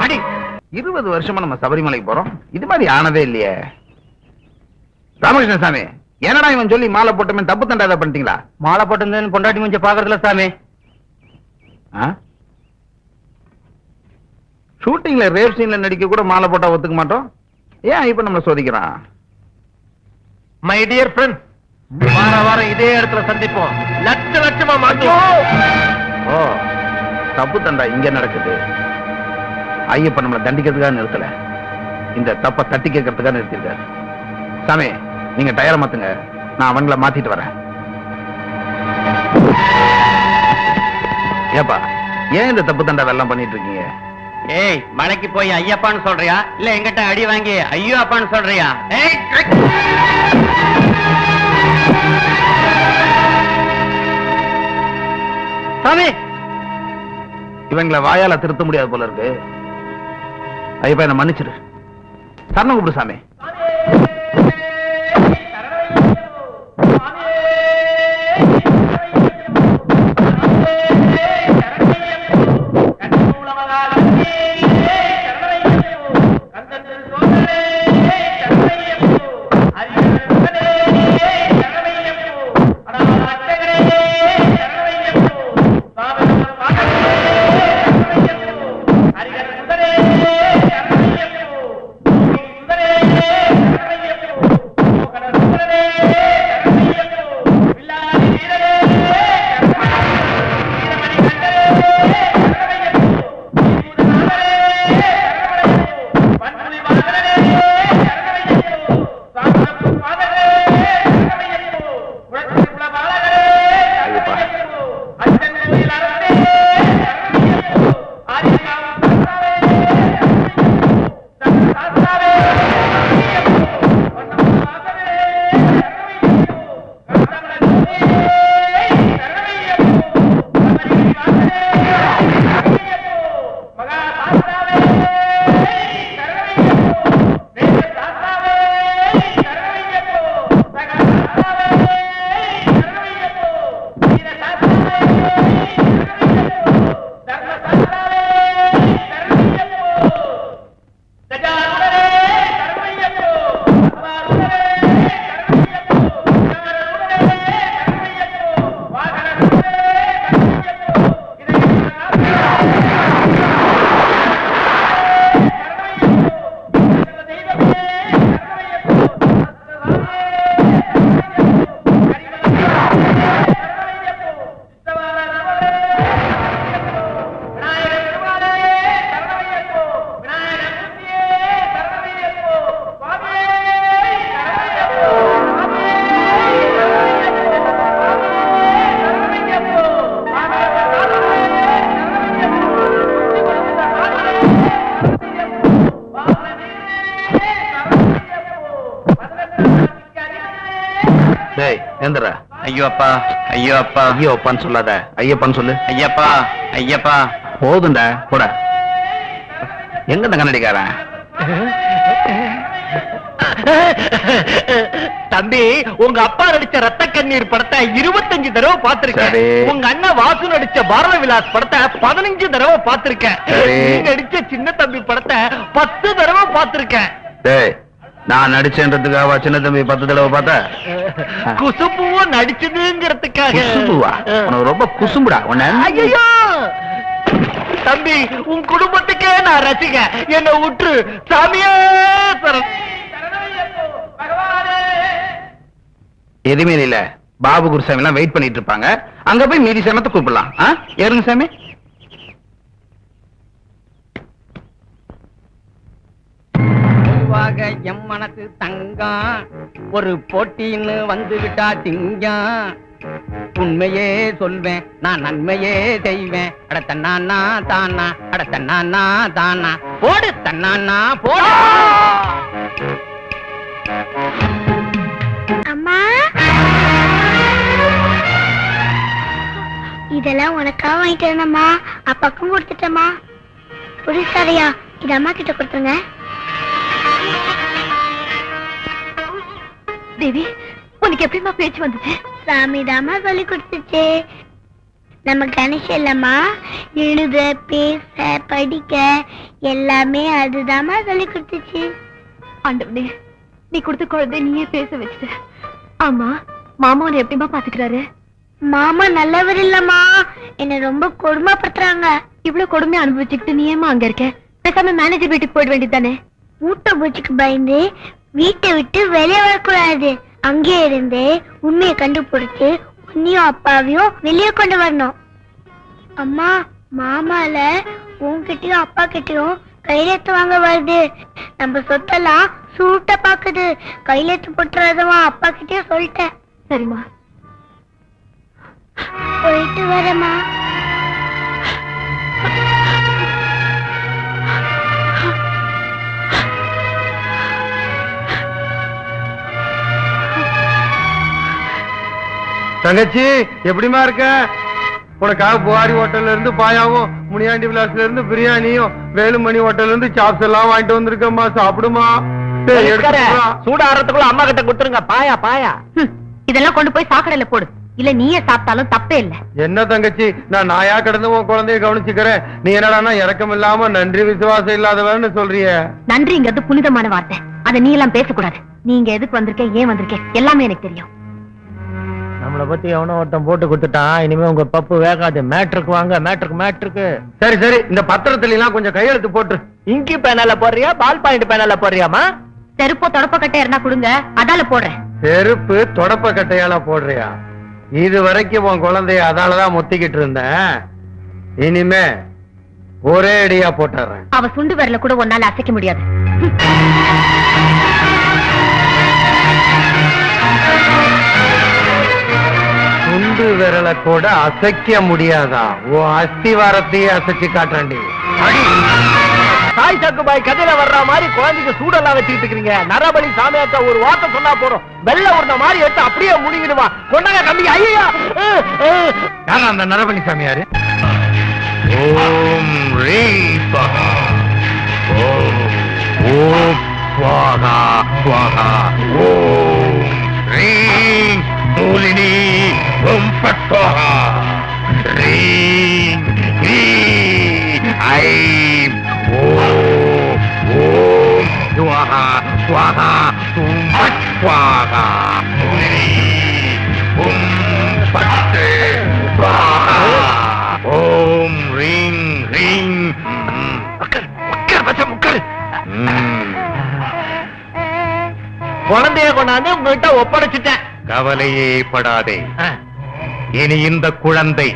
அடி. 20 வருஷமா நம்ம சபரிமலைக்கு போறோம், இது மாதிரி ஆனதே இல்லையே. ராமகிருஷ்ண சாமி, என்னடா இவன் சொல்லி மாலை போட்டமே தப்பு தண்டா பண்ணிட்டீங்களா? மாலை போட்டு பொண்டாட்டி முடிஞ்ச பாக்குறதுல சாமி. ஷூட்டிங்ல ரேப் சீன்ல நடிக்க கூட மாலை போட்டா ஒத்துக்க மாட்டோம், ஏன் இப்ப நம்மள சோதிக்கிறான்? மை டியர் ஃப்ரெண்ட், வார வாரம் இதே இடத்துல சந்திப்போம், லட்சமா மாட்டோம். ஓ, தப்பு தண்டா இங்க நடக்குது. ஐயப்ப நம்மளை தண்டிக்கிறதுக்காக நிறுத்தல, இந்த தப்ப தட்டி கேட்கறதுக்காக நிறுத்திருக்காரு. சாமி, நீங்க டயரை மாத்துங்க, நான் அவங்கள மாத்திட்டு வரேன். ஏப்பா, ஏன் இந்த தப்பு தண்டா வெள்ளம் பண்ணிட்டு இருக்கீங்க? ஏய், மலைக்கு போய் ஐயப்பான்னு சொல்றியா இல்ல எங்கிட்ட அடி வாங்கி ஐயோ அப்பான்னு சொல்றியா? சாமி, இவங்களை வாயால திருத்த முடியாது போல இருக்கு. ஐயப்பா, என்ன மன்னிச்சிரு. சரணம் கூப்பிடு சாமி. ஐயோ அப்பா, ஐயோ அப்பா. ஐயோ அப்பான்னு சொல்லாத, ஐயப்பான்னு சொல்லு. ஐயப்பா, ஐயப்பா. போதுண்டா, போட. எங்க இந்த கண்ணடிக்காரன்? தம்பி, உங்க அப்பா நடிச்ச ரத்த கண்ணீர் படத்தை 25 தடவை பார்த்திருக்கேன். உங்க அண்ணன் வாசு நடிச்ச பாரத விலாஸ் படத்தை 15 தடவை பார்த்திருக்கேன். நீங்க நடிச்ச சின்ன தம்பி படத்தை 10 தடவை பார்த்திருக்கேன். நான் நடிச்சேன்றதுக்காக சின்ன தம்பி 10 தடவை பார்த்த? குசும்புவும் நடிச்சதுங்கிறதுக்காக. குசும்புவா? உனக்கு ரொம்ப குசும்புடா உன்ன. ஐயோ தம்பி, உன் குடும்பத்துக்கே நான் ரசிக, என்ன விட்டு சாமியே சரணம். எதுவுமே இல்ல, பாபு குருசாமி எல்லாம் வெயிட் பண்ணிட்டு இருப்பாங்க, அங்க போய் மீதி சமத்தை கூப்பிடலாம். ஏறுங்க சாமி. எம் மனசு தங்கம், ஒரு போட்டின்னு வந்து விட்டா திங்கம். உண்மையே சொல்வேன், நான் நன்மையே செய்வேன். அட தன்னானா தானா, அட தன்னானா தானா, போடு தன்னானா போடு. அம்மா, இதெல்லாம் உனக்கா வாங்கிட்டு வந்தம்மா, அப்பாக்கும் கொடுத்துட்டம்மா. புரிசாரியா, இது அம்மா கிட்ட கொடுத்துருங்க. தேவி, உனக்கு எப்படிமா பேச்சு வந்துச்சு? சாமிதாமா சொல்லி கொடுத்துச்சு. நம்ம கணேஷ் இல்லம்மா, எழுத பேச படிக்க எல்லாமே அதுதாம்மா சொல்லி கொடுத்துச்சு. ஆண்டவனே, நீ கொடுத்த குழந்தை நீயே பேச வச்சுட்ட. ஆமா, மாமா உன்னை எப்படிமா பாத்துக்கிறாரு? மாமா நல்லவர் இல்லம்மா, என்ன ரொம்ப கொடுமைப்படுத்துறாங்க. இவ்வளவு கொடுமையை அனுபவிச்சுக்கிட்டு நீ ஏமா அங்க இருக்க? பேசாம மேனேஜர் வீட்டுக்கு போயிட வேண்டியதானே? மூட்டை பூச்சிக்கு பயந்து வீட்டை விட்டு வெளியே வரக்கூடாது. அங்கே இருந்து உண்மையை கண்டுபிடிச்சு உன்னையும் அப்பாவையும் வெளியே கொண்டு வரணும். அம்மா, மாமால உன்கிட்டயும் அப்பா கிட்டயும் கையெழுத்து வாங்க வருது. நம்ம சொத்தெல்லாம் சூட்ட பாக்குது. கையெழுத்து போட்டுறதுவா அப்பா கிட்டயும் சொல்லிட்டேன். சரிம்மா, போயிட்டு வரேம்மா. தங்கச்சி எப்படிமா இருக்க? உனக்காக புகாரி ஹோட்டல்ல இருந்து பாயாவும், முனியாண்டி விலாஸ்ல இருந்து பிரியாணியும், வேலுமணி ஹோட்டல்ல இருந்து சாப்ஸ் எல்லாம் வாங்கிட்டு வந்திருக்கம்மா, சாப்பிடுமா. சூடாறதுக்குள்ள அம்மா கிட்ட கொடுத்துருங்க. பாயா பாயா. இதெல்லாம் கொண்டு போய் சாக்கடையில போடு. இல்ல நீயே சாப்பிட்டாலும் தப்பே இல்ல. என்ன தங்கச்சி, நான் நாயா கிடந்து உன் குழந்தைய கவனிச்சுக்கிறேன், நீ என்னடானா இறக்கம் இல்லாம நன்றி விசுவாசம் இல்லாதவன்னு சொல்றிய. நன்றிங்கிறது புனிதமான வார்த்தை. அதை நீ எல்லாம் பேசக்கூடாது. நீங்க எதுக்கு வந்திருக்க, ஏன் வந்திருக்க, எல்லாமே எனக்கு தெரியும். நம்மளை பத்தி எவனோ ஒருத்தன் போட்டு கொடுத்துட்டான். இனிமே உங்க பப்பு வேகாது. மேட்ருக்கு வாங்க, மேட்ருக்கு. சரி சரி, இந்த பத்திரத்துல எல்லாம் கொஞ்சம் கையெழுத்து போட்டு. இங்கி பேனால போடுறியா, பால் பாயிண்ட் பேனால போடுறியாமா? செருப்போ தொடப்ப கட்டை இருந்தா கொடுங்க, அதால போடுறேன். செருப்பு தொடப்ப கட்டையால போடுறியா? இது வரைக்கும் உன் குழந்தைய அதாலதான் முத்திக்கிட்டு இருந்தேன். இனிமே ஒரே அடியா போட்டுறேன். அவ சுண்டு விரல கூட ஒன்னால அசைக்க முடியாது. சுண்டு விரலை கூட அசைக்க முடியாதா? உன் அஸ்திவாரத்தையே அசைச்சு காட்டாண்டி. சாய் சக்குபாய் கதையில வர்ற மாதிரி குழந்தைக்கு சூடெல்லாம் வச்சுக்கிட்டு இருக்கீங்க. நரபலி சாமியாத்த ஒரு வார்த்தை சொன்னா போறோம், வெள்ள உருண்ட மாதிரி எடுத்து அப்படியே முடிங்கிடுவா. கொண்டாங்க கம்பி. ஐயா, யாரா அந்த நரபலி சாமியாரு? ஓம் ரீம் ஸ்வாஹா. ஓம் ஸ்வாஹா ஸ்வாஹா. ஓம் ரீம் மூலினி. ஓம் பட்வாஹா. ரீம் ரீம் ஐம். ஓம் ஓம் ஸ்வாஹா ஸ்வாஹா. ஓம் பட் ஸ்வாஹா. ஓம் பட் ஸ்வாஹா. ஓம் ரீம் ரீம். குழந்தைய கொண்டாந்து உங்ககிட்ட ஒப்படைச்சிட்டேன். கவலையே படாதே. இனி இந்த குழந்தை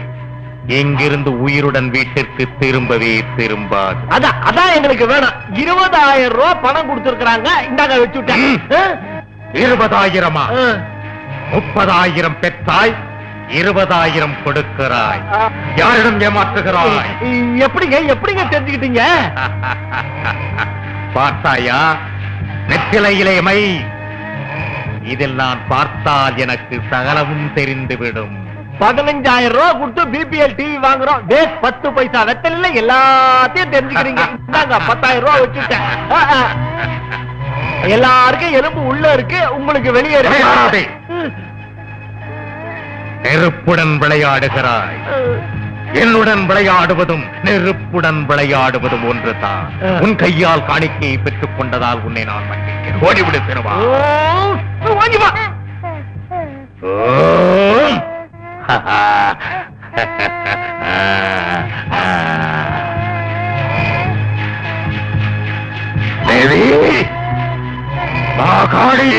எங்கிருந்து உயிருடன் வீட்டிற்கு திரும்பவே திரும்பாது. அதான் எங்களுக்கு வேணும். 20,000 ரூபாய் பணம் கொடுத்திருக்காங்க, இந்தாங்க வச்சுட்டேன். 20,000-மா? 30,000 பெற்றாய், 20,000 கொடுக்கிறாய். யாரிடம் ஏமாற்றுகிறாய்? எப்படிங்க தெரிஞ்சுக்கிட்டீங்க? பார்த்தாயா நெத்திலையிலே மை? இதில் நான் பார்த்தால் எனக்கு சகலமும் தெரிந்துவிடும். 15,000 ரூபாய் கொடுத்து பிபிஎல் டிவி வாங்குறோம். 10 பைசா வெத்தல எல்லாத்தையும் தெரிஞ்சுக்கிறீங்க. இந்தாங்க 10,000 ரூபாய் வச்சுட்டேன். எல்லாருக்கும் எலும்பு உள்ள இருக்கு, உங்களுக்கு வெளியே விளையாடாதே. நெருப்புடன் விளையாடுகிறாய். என்னுடன் விளையாடுவதும் நெருப்புடன் விளையாடுவதும் ஒன்றுதான். உன் கையால் காணிக்கையை பெற்றுக் கொண்டதால் உன்னை நான் மன்னிக்கிறேன். ஓடிவிடு பெறுவா. தேவி காளி.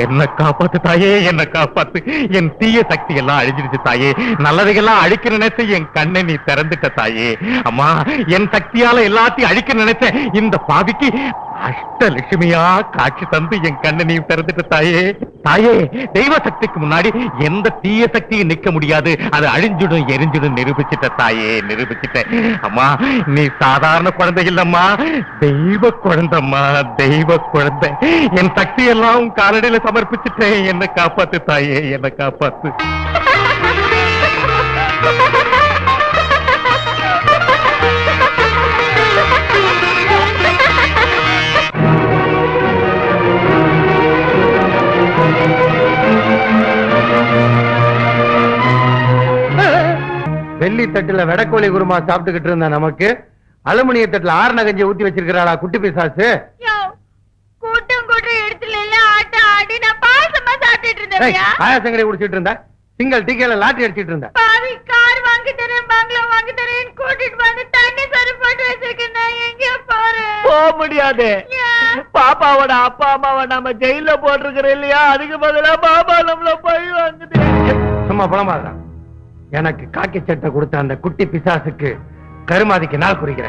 என்ன காப்பாத்து தாயே, என்ன காப்பாத்து. என் தீய சக்தி எல்லாம் அழிஞ்சிருச்சு தாயே. நல்லதையெல்லாம் அழிக்க நினைச்ச என் கண்ணை நீ திறந்துட்ட தாயே. அம்மா, என் சக்தியால எல்லாத்தையும் அழிக்க நினைச்ச இந்த பாவிக்கு அஷ்டலட்சுமியா காட்சி தந்து என் கண்ணை நீ திறந்துட்ட தாயே. தாயே, தெய்வ சக்திக்கு முன்னாடி எந்த தீய சக்தியும் நிக்க முடியாது. அது அழிஞ்சிடும் எரிஞ்சிடும் நிரூபிச்சிட்ட தாயே, நிரூபிச்சிட்ட. அம்மா, நீ சாதாரண குழந்தை இல்லம்மா, தெய்வ குழந்தைம்மா, தெய்வ குழந்தை. என் சக்தி எல்லாம் உன் காலடியில சமர்ப்பிச்சுட்டேன். என்ன காப்பாத்து தாயே, என்ன காப்பாத்து. வெள்ளி தட்டுல வெடக்கோழி குருமா சாப்பிட்டுக்கிட்டு இருந்த நமக்கு அலுமினிய தட்டுல ஆரண கஞ்சி ஊத்தி வச்சிருக்கிறாளா குட்டி பிசாசு. கூட்டம் கூட்ட இடத்துல எல்லாம் ஆட்ட ஆடி நான் பாசமா சாப்பிட்டுட்டு இருந்தேன். ஆயாசங்கரை குடிச்சிட்டு இருந்த, சிங்கிள் டிக்கெட்ல லாட்டரி அடிச்சிட்டு இருந்த. பாவி, கார் வாங்கி தரேன், பங்களா வாங்கி தரேன் கூட்டிட்டு வந்து தண்ணி சரி போட்டு வச்சிருக்கேன். நான் எங்க போறேன்? போக முடியாது. பாப்பாவோட அப்பா அம்மாவை நம்ம ஜெயில போட்டிருக்கிறோம் இல்லையா, அதுக்கு பதிலா பாப்பா நம்மள பழி வாங்குது. சும்மா புலமாதான். எனக்கு காக்கி சட்டை கொடுத்த அந்த குட்டி பிசாசுக்கு கருமாதிக்கு நாள் குறிக்கிறேன்.